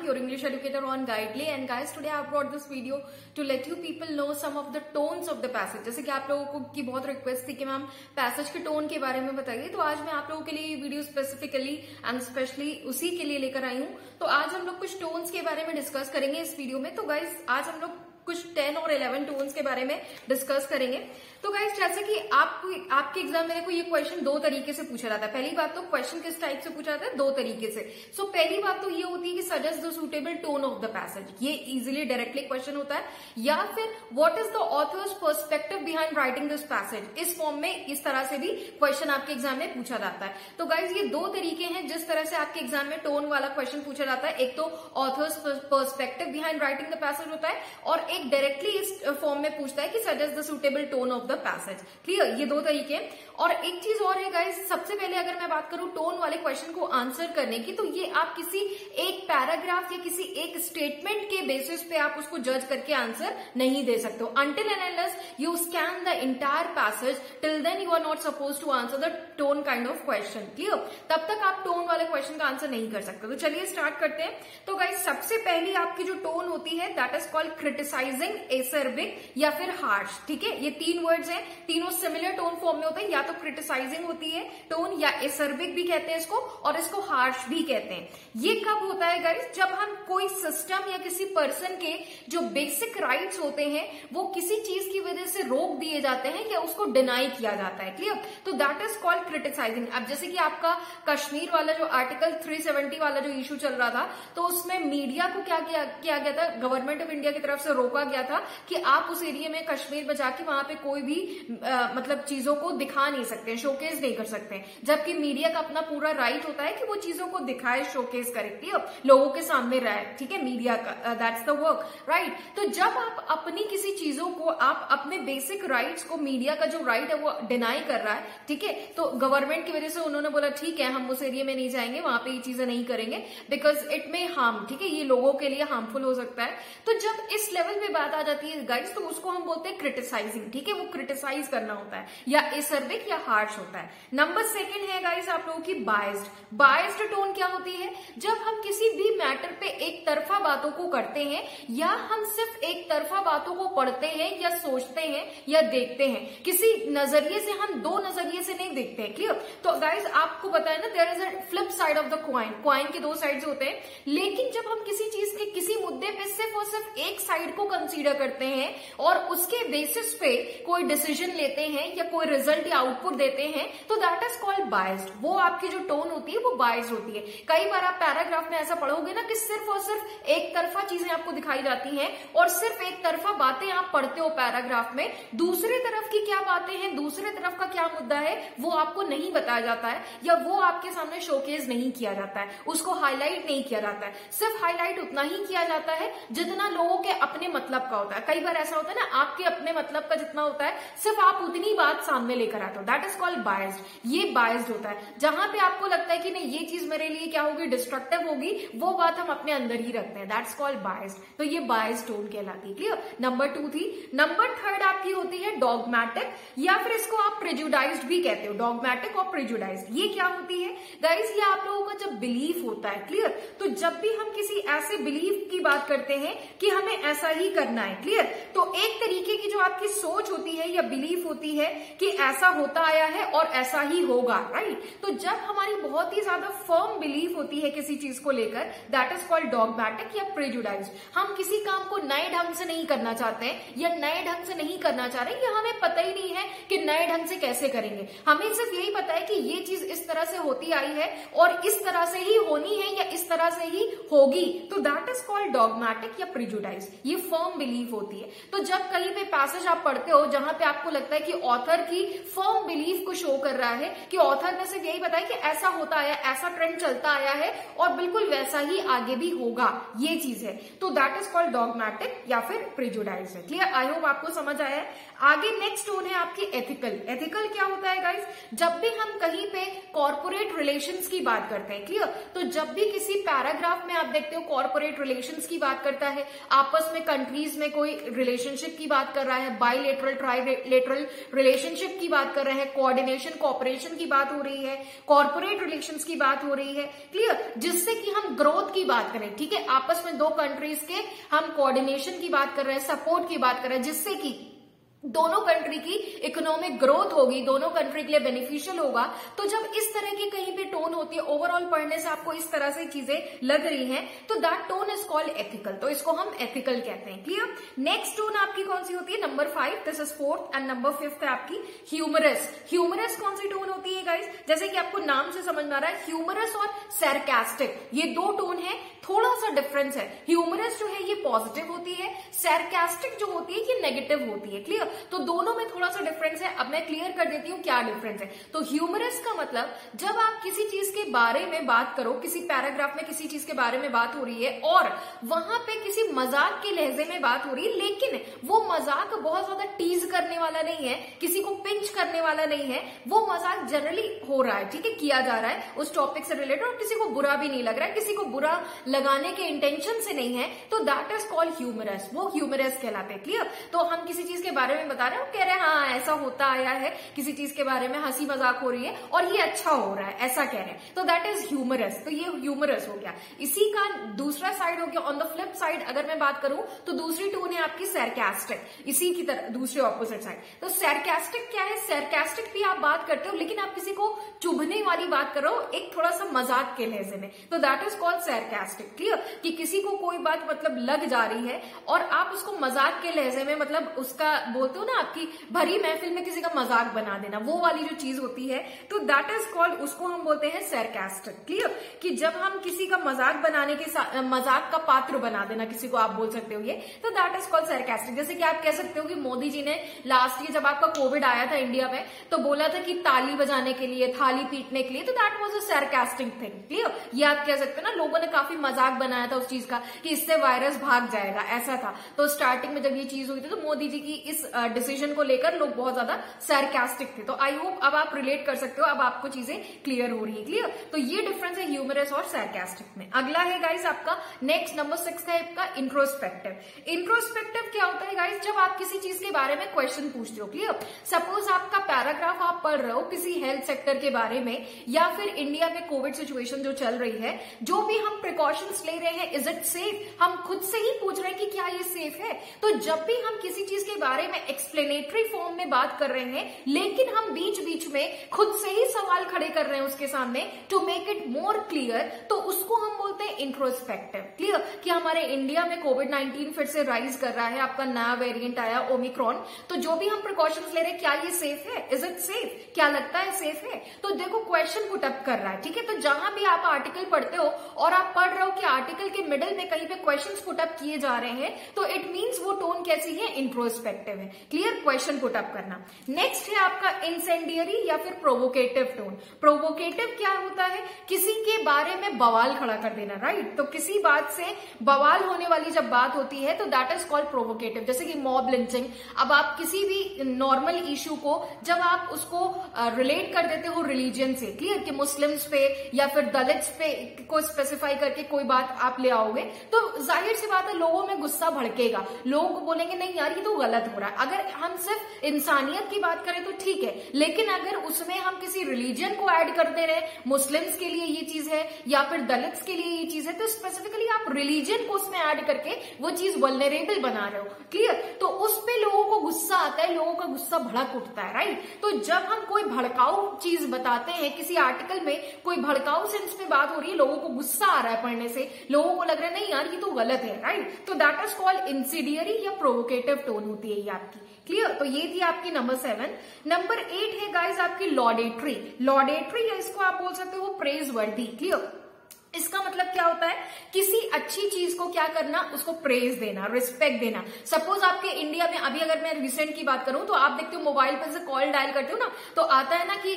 your English educator on Guidely, and guys today I have brought this video to let you people know some of the tones of the passage। जैसे कि आप लोगों को की बहुत request थी कि मैम पैसेज के टोन के बारे में बताइए, तो आज मैं आप लोगों के लिए ये वीडियो स्पेसिफिकली एंड स्पेशली उसी के लिए लेकर आई हूँ। तो आज हम लोग कुछ टोन्स के बारे में डिस्कस करेंगे इस वीडियो में। तो गाइज आज हम लोग कुछ 10 और 11 टोन्स के बारे में डिस्कस करेंगे। तो गाइस जैसे कि आपके एग्जाम में देखो ये क्वेश्चन दो तरीके से पूछा जाता है। पहली बात तो क्वेश्चन किस टाइप से पूछा जाता है, दो तरीके से। सो पहली बात तो ये होती है कि suggest the suitable tone of the passage, ये इजीली डायरेक्टली क्वेश्चन होता है। या फिर what is the author's perspective behind writing this passage, इस फॉर्म में इस तरह से भी क्वेश्चन आपके एग्जाम में पूछा जाता है। तो गाइज ये दो तरीके हैं जिस तरह से आपके एग्जाम में टोन वाला क्वेश्चन पूछा जाता है। एक तो authors perspective behind writing the passage होता है, और एक डायरेक्टली इस फॉर्म में पूछता है कि suggest the suitable tone of the passage. Clear, ये दो तरीके हैं। और एक चीज और है गाइस, सबसे पहले अगर मैं बात करूं टोन वाले क्वेश्चन को आंसर करने की, तो ये आप किसी एक पैराग्राफ या किसी एक स्टेटमेंट के बेसिस पे आप उसको जज करके आंसर नहीं दे सकते हो। Until and unless you scan the entire passage, till then you are not suppose to answer the tone kind of question. Clear, तब तक आप टोन वाले क्वेश्चन का आंसर नहीं कर सकते। तो चलिए स्टार्ट करते हैं। तो गाइस सबसे पहली आपकी जो टोन होती है that is called criticising, acerbic या फिर हार्श। ठीक है, ये तीन वर्ड्स हैं, तीनों सिमिलर टोन फॉर्म में होते हैं। या तो क्रिटिसाइजिंग होती है टोन, या एसर्बिक भी कहते हैं इसको, और इसको हार्श भी कहते हैं। ये कब होता है गाइस, जब हम कोई सिस्टम या किसी पर्सन के जो बेसिक राइट्स होते हैं वो किसी चीज की वजह से रोक दिए जाते हैं या उसको डिनाई किया जाता है। क्लियर, तो दैट इज कॉल्ड क्रिटिसाइजिंग। अब जैसे कि आपका कश्मीर वाला जो आर्टिकल 370 वाला जो इशू चल रहा था, तो उसमें मीडिया को क्या किया गया था, गवर्नमेंट ऑफ इंडिया की तरफ से रोका गया था कि आप उस एरिया में कश्मीर में जाके वहां पे कोई भी मतलब चीजों को दिखा नहीं सकते, शोकेस नहीं कर सकते। जबकि मीडिया का अपना पूरा राइट होता है कि वो चीजों को दिखाए, शोकेस करे, लोगों के सामने रहे। ठीक है, मीडिया का दैट्स द वर्क, राइट। तो जब आप अपनी किसी चीजों को, आप अपने बेसिक राइट्स को, मीडिया का जो राइट है वो डिनाई कर रहा है, ठीक है, तो गवर्नमेंट की वजह से उन्होंने बोला ठीक है हम उस एरिया में नहीं जाएंगे, वहां पे ये चीजें नहीं करेंगे बिकॉज इट मे हार्म। ठीक है, ये लोगों के लिए हार्मफुल हो सकता है। तो जब इस लेवल पे बात आ जाती है गाइस, तो उसको हम बोलते हैं क्रिटिसाइजिंग। ठीक है, वो क्रिटिसाइज करना होता है, या एसर्बिक या हार्श होता है। नंबर सेकंड है गाइस आप लोगों की बायस्ड। बायस्ड टोन क्या होती है, जब हम किसी भी मैटर पे एक तरफा बातों को करते हैं, या हम सिर्फ एक तरफा बातों को पढ़ते हैं या सोचते हैं या देखते हैं, किसी नजरिए से, हम दो नजरिए से नहीं देखते हैं। क्लियर, तो गाइस आपको पता है ना, there is a flip side of the coin के दो साइड्स होते हैं। लेकिन जब हम किसी चीज के किसी मुद्दे पे सिर्फ और सिर्फ एक साइड को कंसीडर करते हैं और उसके बेसिस पे कोई डिसीजन लेते हैं या कोई रिजल्ट या आउटपुट देते हैं, तो दैट इज कॉल्ड बायस्ड। वो आपकी जो टोन होती है वो बायस्ड होती है। कई बार आप पैराग्राफ में ऐसा पढ़ोगे ना कि सिर्फ और सिर्फ एक तरफा चीजें आपको दिखाई जाती हैं और सिर्फ एक तरफा बातें आप पढ़ते हो पैराग्राफ में, दूसरे तरफ की क्या बातें हैं, दूसरे तरफ का क्या मुद्दा है वो आपको नहीं बताया जाता है, या वो आपके सामने शोकेस नहीं किया जाता है, उसको हाईलाइट नहीं किया जाता है। सिर्फ हाईलाइट उतना ही किया जाता है जितना लोगों के अपने मतलब का होता है। कई बार ऐसा होता है ना, आपके अपने मतलब का जितना होता है सिर्फ आप उतनी बात सामने लेकर आते हो, दैट इज कॉल्ड बायस्ड। ये बायस्ड होता है, जहां पे आपको लगता है कि नहीं ये चीज मेरे लिए क्या होगी, डिस्ट्रक्टिव होगी, वो बात हम अपने अंदर ही रखते हैं, दैट्स कॉल्ड बायस्ड। तो ये बायस्ड टोन कहलाती है। क्लियर, नंबर 2 थी। नंबर 3 आपकी होती है डॉगमैटिक, या फिर इसको आप प्रेजुडाइज्ड भी कहते हो, डॉगमैटिक और प्रेजुडाइज्ड। ये क्या होती है गाइस, ये आप लोगों का जब बिलीफ होता है। क्लियर, तो जब भी हम किसी ऐसे बिलीफ की बात करते हैं कि हमें ऐसा ही करना है, क्लियर, तो एक तरीके की जो आपकी सोच होती है या बिलीफ होती है कि ऐसा होता आया है और ऐसा ही होगा, राइट। तो जब हमारी बहुत ही ज्यादा फर्म बिलीफ होती है किसी चीज को लेकर, दैट इज कॉल्ड डॉगमैटिक या प्रेजुडाइज्ड। हम किसी काम को नए ढंग से नहीं करना चाहते हैं या नए ढंग से नहीं करना चाह रहे, या हमें पता ही नहीं है कि नए ढंग से कैसे करेंगे। हमें सिर्फ यही पता है कि ये चीज इस तरह से होती आई है और इस तरह से ही होनी है या इस तरह से ही होगी, तो दैट इज कॉल्ड डॉगमैटिक या प्रेजुडाइज्ड। ये फर्म बिलीफ होती है। तो जब कहीं पे पैसेज आप पढ़ते हो जहां पे आपको लगता है कि ऑथर की फर्म बिलीफ को शो कर रहा है कि ऑथर ने सिर्फ यही बताया कि ऐसा होता है, ऐसा ट्रेंड चलता आया है और बिल्कुल वैसा ही आगे भी होगा, ये चीज है, तो दैट इज कॉल्ड डॉगमैटिक या फिर प्रेजुडाइज्ड है। क्लियर, आई होप आपको समझ आया है। आगे नेक्स्ट टोन है आपकी एथिकल। एथिकल क्या होता है गाइस, जब भी हम कहीं पे कॉर्पोरेट रिलेशंस की बात करते हैं, क्लियर, तो जब भी किसी पैराग्राफ में आप देखते हो कॉर्पोरेट रिलेशंस की बात करता है, आपस में कंट्रीज में कोई रिलेशनशिप की बात कर रहा है, बाइलेटरल ट्राइलेटरल रिलेशनशिप की बात कर रहे हैं, कोऑर्डिनेशन कोऑपरेशन की बात हो रही है, कॉर्पोरेट रिलेशंस की बात हो रही है, क्लियर, जिससे कि हम ग्रोथ की बात बात करें, ठीक है, आपस में दो कंट्रीज के हम कोऑर्डिनेशन की बात कर रहे हैं, सपोर्ट की बात कर रहे हैं, जिससे कि दोनों कंट्री की इकोनॉमिक ग्रोथ होगी, दोनों कंट्री के लिए बेनिफिशियल होगा। तो जब इस तरह की कहीं पे टोन होती है, ओवरऑल पढ़ने से आपको इस तरह से चीजें लग रही हैं, तो that tone is called ethical, तो इसको हम एथिकल कहते हैं। क्लियर। नेक्स्ट टोन आपकी कौन सी होती है? Number 5, this is 4th, and number 5th है आपकी ह्यूमरस। ह्यूमरस कौन सी टोन होती है गाइस? जैसे कि आपको नाम से समझ में आ रहा है, ह्यूमरस और सैरकास्टिक, ये दो टोन है, थोड़ा सा डिफरेंस है। ह्यूमरस जो है ये पॉजिटिव होती है, सैरकास्टिक जो होती है ये नेगेटिव होती है। क्लियर। तो दोनों में थोड़ा सा डिफरेंस है। अब मैं क्लियर कर देती हूँ क्या डिफरेंस है। तो ह्यूमरस का मतलब जब आप किसी चीज के बारे में बात करो, किसी पैराग्राफ में किसी चीज के बारे में बात हो रही है और वहां पे किसी मजाक के लहजे में बात हो रही है, लेकिन वो मजाक बहुत ज्यादा टीज करने वाला नहीं है, किसी को पिंच करने वाला नहीं है, वो मजाक जनरली हो रहा है, ठीक है, किया जा रहा है उस टॉपिक से रिलेटेड और किसी को बुरा भी नहीं लग रहा है, किसी को बुरा लगाने के इंटेंशन से नहीं है, तो दैट इज कॉल्ड ह्यूमरस, वो ह्यूमरस कहलाते हैं। क्लियर। तो हम किसी चीज के बारे में बता रहे हैं, कह रहे हैं हाँ ऐसा होता आया है, किसी चीज के बारे में हंसी मजाक हो रही है और ये अच्छा हो रहा है, ऐसा कह रहे हैं, तो दैट इज ह्यूमरस। तो ये ह्यूमरस हो गया। इसी का दूसरा साइड हो गया, ऑन द फ्लिप साइड अगर मैं बात करूं तो दूसरी टोन है आपकी सैरकास्टिक, इसी की तरह दूसरे ऑपोजिट साइड। तो सैरकास्टिक क्या है? सैरकास्टिक भी आप बात करते हो लेकिन आप किसी को चुभने वाली बात कर रहे हो, एक थोड़ा सा मजाक के लहजे में, तो दैट इज कॉल्ड सैरकास्टिक। क्लियर। कि किसी को कोई बात मतलब लग जा रही है और आप उसको मजाक के लहजे में, मतलब उसका बोलते हो ना आपकी भरी महफिल में किसी का मजाक बना देना, वो वाली जो चीज होती है, तो दैट इज कॉल्ड, उसको हम बोलते हैं सैरकास्टिक। क्लियर। कि जब हम किसी का मजाक बनाने के मजाक का पात्र बना देना किसी को, आप बोल सकते हो ये, तो दैट इज कॉल्ड सैरकास्टिक। जैसे कि आप कह सकते हो कि मोदी जी ने लास्ट ईयर जब आपका कोविड आया था इंडिया में, तो बोला था कि ताली बजाने के लिए, थाली पीटने के लिए, तो that was a sarcastic thing. Clear. ये आप कह सकते हो ना, लोगों ने काफी मजाक बनाया था उस चीज का कि इससे वायरस भाग जाएगा, ऐसा था। तो स्टार्टिंग में जब ये चीज हुई थी तो मोदी जी की इस डिसीजन को लेकर लोग बहुत ज्यादा सैरकास्टिक थे। तो आई होप अब आप रिलेट कर सकते हो, अब आपको चीजें क्लियर हो रही है। क्लियर। तो ये डिफरेंस है ह्यूमरस और सैरकास्टिक में। अगला है गाइस आपका नेक्स्ट नंबर 6 है आपका इंट्रोस्पेक्टिव। इंट्रोस्पेक्टिव क्या होता है गाइस? जब आप किसी चीज के बारे में क्वेश्चन पूछते हो। क्लियर। सपोज आपका पैराग्राफ आप पढ़ रहे हो किसी हेल्थ सेक्टर के बारे में, या फिर इंडिया में कोविड सिचुएशन जो चल रही है, जो भी हम प्रिकॉशंस ले रहे हैं, इज इट सेफ, हम खुद से ही पूछ रहे हैं कि क्या ये सेफ है। तो जब भी हम किसी चीज के बारे में एक्सप्लेनेटरी फॉर्म में बात कर रहे हैं, लेकिन हम बीच बीच में खुद से ही सवाल खड़े कर रहे हैं उसके सामने to make it more clear, तो उसको हम बोलते हैं इंट्रोस्पेक्टिव। क्लियर। कि हमारे इंडिया में कोविड-19 फिर से राइज कर रहा है, आपका नया वेरिएंट आया ओमिक्रॉन, तो जो भी हम प्रिकॉशंस ले रहे हैं, क्या ये सेफ है, इज इट सेफ, क्या लगता है सेफ है, तो देखो क्वेश्चन पुट अप कर रहा है। ठीक है। तो जहां भी आप आर्टिकल पढ़ते हो और आप पढ़ रहे हो कि आर्टिकल के मिडिल में कहीं पे क्वेश्चंस पुट अप किए जा रहे हैं, तो इट मींस वो टोन कैसी है? इंट्रोस्पेक्टिव है। क्लियर। क्वेश्चन पुट अप करना। नेक्स्ट है आपका इंसेंडियरी या फिर प्रोवोकेटिव टोन। प्रोवोकेटिव क्या होता है? किसी के बारे में बवाल खड़ा कर देना, राइट। तो किसी बात से बवाल होने वाली जब बात होती है तो दैट इज कॉल्ड प्रोवोकेटिव। जैसे कि मॉब लिंचिंग, अब आप किसी भी नॉर्मल इश्यू को जब आप उसको रिलेट कर देते हो रिलीजन से, क्लियर, कि मुस्लिम्स पे या फिर दलित्स पे को स्पेसिफाई करके कोई बात आप ले आओगे, तो जाहिर सी बात है लोगों में गुस्सा भड़केगा, लोग बोलेंगे नहीं यार ये तो गलत हो रहा है। अगर हम सिर्फ इंसानियत की बात करें तो ठीक है, लेकिन अगर उसमें हम किसी रिलीजन को ऐड कर दे रहे, मुस्लिम्स के लिए ये चीज है या फिर दलित्स के लिए ये चीज है, तो स्पेसिफिकली आप रिलीजन को उसमें ऐड करके वो चीज वल्नरेबल बना रहे हो। क्लियर। तो उस पे लोगों को गुस्सा आता है, लोगों का गुस्सा भड़क उठता है, राइट। तो जब हम कोई भड़काऊ चीज बताते हैं, किसी आर्टिकल में कोई भड़काऊ सेंस में बात हो रही है, लोगों को गुस्सा आ रहा है पढ़ने से, लोगों को लग रहा है नहीं यार ये तो गलत है, राइट, तो दैट इज कॉल्ड इंसिडियरी या प्रोवोकेटिव टोन होती है ये आपकी। क्लियर। तो ये थी आपकी नंबर 7। नंबर 8 है गाइस आपकी लॉडेटरी। लॉडेटरी या इसको आप बोल सकते हो प्रेज वर्दी। क्लियर। इसका मतलब क्या होता है? किसी अच्छी चीज को क्या करना, उसको प्रेज देना, रिस्पेक्ट देना। सपोज आपके इंडिया में अभी अगर मैं रिसेंट की बात करूं तो आप देखते हो मोबाइल पर से कॉल डायल करते हो ना, तो आता है ना कि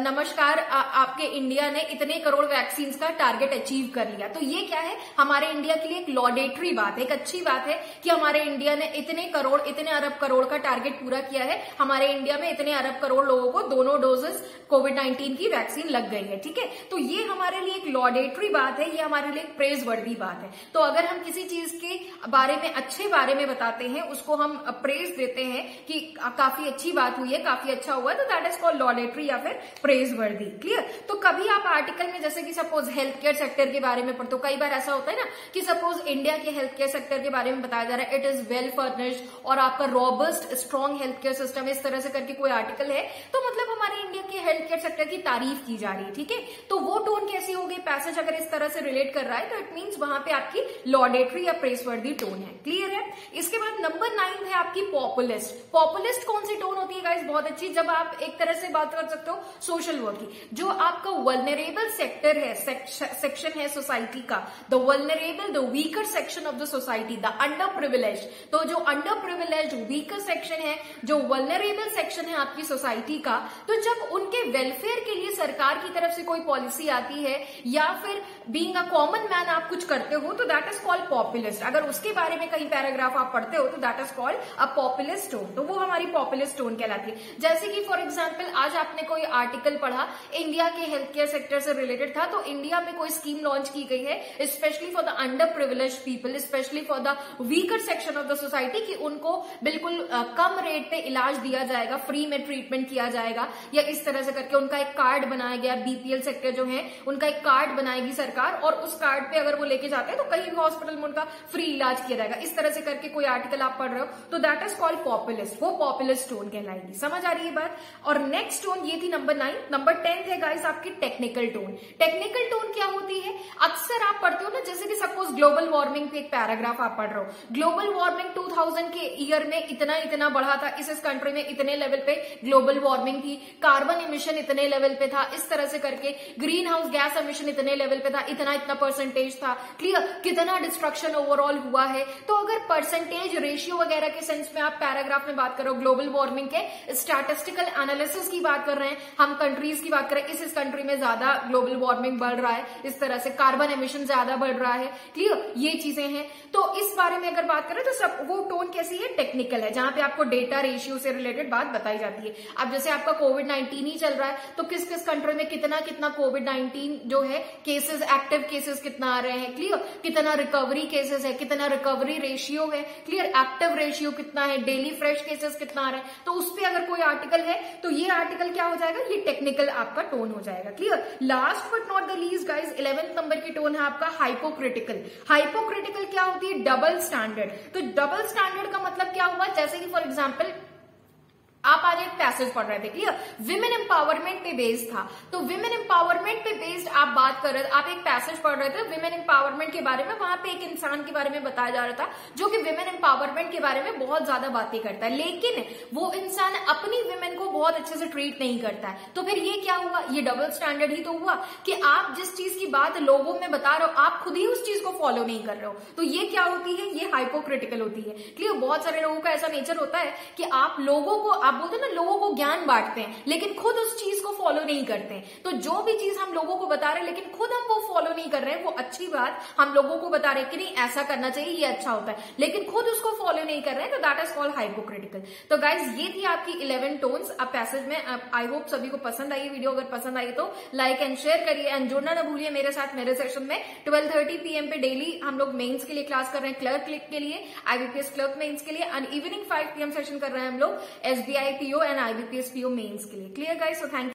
नमस्कार आपके इंडिया ने इतने करोड़ वैक्सीन का टारगेट अचीव कर लिया। तो ये क्या है? हमारे इंडिया के लिए एक लॉडेटरी बात है, एक अच्छी बात है कि हमारे इंडिया ने इतने करोड़, इतने अरब करोड़ का टारगेट पूरा किया है। हमारे इंडिया में इतने अरब करोड़ लोगों को दोनों डोजेस कोविड-19 की वैक्सीन लग गई है। ठीक है। तो ये हमारे लिए एक लॉडेटरी बात है, ये हमारे लिए प्रेज वर्दी बात है। तो अगर हम किसी चीज के बारे में अच्छे बारे में बताते हैं, उसको हम प्रेज देते हैं कि काफी अच्छी बात हुई है, काफी अच्छा हुआ है, तो दैट इज कॉल्ड लॉडेटरी या फिर प्रेज वर्दी। क्लियर? तो कभी आप आर्टिकल में जैसे कि सपोज हेल्थ केयर सेक्टर के बारे में पढ़ते हो, कई बार ऐसा होता है ना कि सपोज इंडिया के हेल्थ केयर सेक्टर के बारे में बताया जा रहा है, इट इज वेल फर्निश्ड और आपका robust strong health care system, इस तरह से करके कोई आर्टिकल है, तो मतलब हमारे इंडिया के हेल्थ केयर सेक्टर की तारीफ की जा रही है। ठीक है, तो वो टोन कैसी हो गई? पैसेज अगर इस तरह से रिलेट कर रहा है तो इट मींस वहां पे आपकी लॉडेटरी या प्रेसवर्दी टोन है। क्लियर है? इसके बाद नंबर 9 है आपकी पॉपुलिस्ट। पॉपुलिस्ट कौन सी टोन होती है गाइस? बहुत अच्छी, जब आप एक तरह से बात कर सकते हो सोशल वर्क की, जो आपका वल्नरेबल सेक्टर है, सेक्शन है सोसाइटी का, the vulnerable, the weaker section of the society, the under privilege. तो जो अंडर प्रिविलेज वीकर सेक्शन है, जो वल्नरेबल सेक्शन है आपकी सोसाइटी का, तो जब उनके वेलफेयर के लिए सरकार की तरफ से कोई पॉलिसी आती है या फिर बीइंग अ कॉमन मैन आप कुछ करते हो, तो दैट इज कॉल्ड पॉपुलिस्ट। अगर उसके बारे में कहीं पैराग्राफ आप पढ़ते हो तो that is called a populist tone. तो वो हमारी पॉपुलिस्ट टोन कहलाती है। जैसे कि फॉर एग्जांपल आज आपने कोई आर्टिकल पढ़ा, इंडिया के हेल्थ केयर सेक्टर से रिलेटेड था, तो इंडिया में कोई स्कीम लॉन्च की गई है specially for the under privilege people, specially for the weaker section of the society, कि उनको बिल्कुल कम रेट पे इलाज दिया जाएगा, फ्री में ट्रीटमेंट किया जाएगा, या इस तरह से करके उनका एक कार्ड बनाया गया। बीपीएल सेक्टर जो है उनका एक कार्ड बनाएगी सरकार, और उस कार्ड पे अगर वो लेके जाते हैं तो कई हॉस्पिटल में उनका फ्री इलाज किया जाएगा। इस तरह से करके कोई आर्टिकल आप पढ़ रहे हो तो दैट इज कॉल्ड पॉपुलिस्ट, वो पॉपुलिस्ट टोन कहलाएगी। समझ आ रही है बात? और नेक्स्ट टोन ये थी नंबर 9। नंबर 10 है गाइस आपकी टेक्निकल टोन। टेक्निकल टोन क्या होती है? अक्सर आप पढ़ते हो ना, जैसे कि सपोज ग्लोबल वार्मिंग पे एक पैराग्राफ आप पढ़ रहे हो, ग्लोबल वार्मिंग 2000 के ईयर में इतना इतना बढ़ा था, इस कंट्री में इतने लेवल पे ग्लोबल वार्मिंग थी, कार्बन इमिशन इतने लेवल पे था, इस तरह से करके ग्रीन हाउस गैस इमिशन इतने लेवल पे था, इतना इतना परसेंटेज था। क्लियर? कितना डिस्ट्रक्शन ओवरऑल हुआ है। तो अगर परसेंटेज रेशियो वगैरह के सेंस में आप पैराग्राफ में बात करो, ग्लोबल वार्मिंग के स्टैटिस्टिकल एनालिसिस की बात कर रहे हैं, हम कंट्रीज की बात कर रहे हैं, इस कंट्री में ज्यादा ग्लोबल वार्मिंग बढ़ रहा है, इस तरह से कार्बन एमिशन ज्यादा बढ़ रहा है। क्लियर? ये चीजें हैं। तो इस बारे में अगर बात करें तो सब वो टोन कैसी है? टेक्निकल है, जहां पे आपको डेटा रेशियो से रिलेटेड बात बताई जाती है। अब जैसे आपका कोविड-19 ही चल रहा है, तो किस किस कंट्री में कितना कितना कोविड-19 जो है केसेस, एक्टिव केसेस कितना आ रहे हैं, क्लियर, कितना रिकवरी केसेस है, कितना रिकवरी रेशियो है, क्लियर, एक्टिव रेशियो कितना है, डेली फ्रेश केसेस कितना आ रहे हैं, तो उस पर अगर कोई आर्टिकल है तो ये आर्टिकल क्या हो जाएगा? ये टेक्निकल आपका टोन हो जाएगा। Clear? Last but not the least guys 11th number की टोन है आपका हाइपोक्रिटिकल। हाइपोक्रिटिकल क्या होती है? Double standard. तो डबल स्टैंडर्ड का मतलब क्या हुआ? जैसे कि फॉर एग्जाम्पल आप आज एक पैसेज पढ़ रहे थे, क्लियर, विमेन एम्पावरमेंट पे बेस्ड था, तो विमेन एम्पावरमेंट पे बेस्ड आप बात कर रहे थे, आप एक पैसेज पढ़ रहे थे विमेन एम्पावरमेंट के बारे में, वहां पे एक इंसान के बारे में बताया जा रहा था जो कि विमेन एम्पावरमेंट के बारे में बहुत ज्यादा बातें करता है, लेकिन वो इंसान अपनी विमेन को बहुत अच्छे से ट्रीट नहीं करता है। तो फिर ये क्या हुआ? ये डबल स्टैंडर्ड ही तो हुआ कि आप जिस चीज की बात लोगों में बता रहे हो, आप खुद ही उस चीज को फॉलो नहीं कर रहे हो, तो ये क्या होती है? ये हाइपोक्रिटिकल होती है। क्लियर? बहुत सारे लोगों का ऐसा नेचर होता है कि आप लोगों को, आप बोलते हैं ना, लोगों को ज्ञान बांटते हैं लेकिन खुद उस चीज को फॉलो नहीं करते हैं। तो जो भी चीज हम लोगों को बता रहे हैं लेकिन खुद हम वो फॉलो नहीं कर रहे हैं, वो अच्छी बात हम लोगों को बता रहे हैं कि नहीं ऐसा करना चाहिए, ये अच्छा होता है, लेकिन खुद उसको फॉलो नहीं कर रहे हैं, तो दैट इज कॉल्ड हाइपोक्रिटिकल। तो गाइज ये थी आपकी 11 टोन्स अब पैसेज में। आई होप सभी को पसंद आई वीडियो। अगर पसंद आई तो लाइक एंड शेयर करिए एंड जुड़ना ना भूलिए मेरे साथ। मेरे सेशन में 12:30 PM पे डेली हम लोग मेंस के लिए क्लास कर रहे हैं, क्लर्क के लिए, IBPS क्लर्क मेंस के लिए, एंड इवनिंग 5 PM सेशन कर रहे हैं हम लोग SBI PO and IBPS PO mains के लिए। Clear guys? So thank